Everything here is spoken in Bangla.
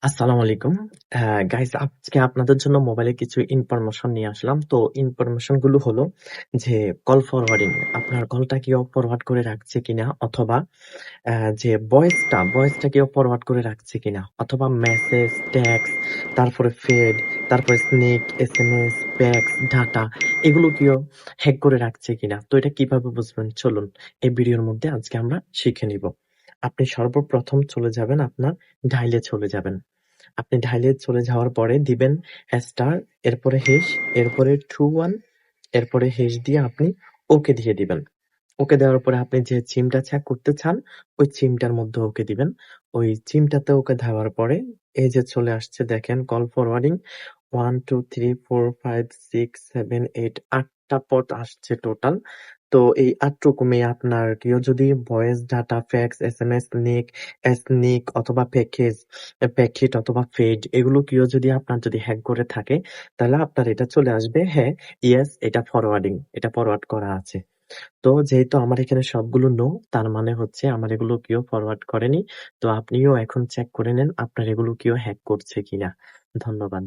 আসসালামু আলাইকুম। গাইস আজকে আপনাদের জন্য মোবাইলে কিছু ইনফরমেশন নিয়ে আসলাম। তো ইনফরমেশন গুলো হলো যে কল ফরওয়ার্ডিং আপনার কলটা কেউ ফরওয়ার্ড করে রাখছে কিনা অথবা যে ভয়েসটা কেউ ফরওয়ার্ড করে রাখছে কিনা অথবা মেসেজ, টেক্সট, তারপরে ফেড, তারপরে স্নেক, এসএমএস, ফ্যাক্স, ডাটা এগুলো কেউ হ্যাক করে রাখছে কিনা। তো এটা কিভাবে বুঝবেন চলুন এই ভিডিওর মধ্যে আজকে আমরা শিখে নিব। আপনি সর্বপ্রথম চলে যাবেন আপনার ডায়ালে চলে যাবেন। আপনি ডায়ালে চলে যাওয়ার পরে দিবেন স্টার, এরপরে হেশ, এরপরে 21, এরপরে হেশ দিয়ে আপনি ওকে দিয়ে দিবেন। ওকে দেওয়ার পরে আপনি যে সিমটা চেক করতে চান ওই সিমটার মধ্যে ওকে দিবেন। ওই সিমটাতে ওকে দেওয়ার পরে এই যে চলে আসছে দেখেন কল ফরওয়ার্ডিং 1 2 3 4 5 6 7 8 8টা পথ আসছে টোটাল। তো এই ৮ রকমই আপনার কেউ যদি ভয়েস, ডাটা, ফ্যাক্স, এসএমএস, স্নিক অথবা প্যাকেট অথবা ফেড এগুলো কেউ যদি আপনার যদি হ্যাক করে থাকে তাহলে আপনার এটা চলে আসবে হ্যাঁ, ইয়েস এটা ফরওয়ার্ডিং, এটা ফরওয়ার্ড করা আছে। তো যেহেতু আমার এখানে সবগুলো নো, তার মানে হচ্ছে আমার এগুলো কেউ ফরওয়ার্ড করেনি। তো আপনিও এখন চেক করে নেন আপনার এগুলো কেউ হ্যাক করছে কিনা। ধন্যবাদ।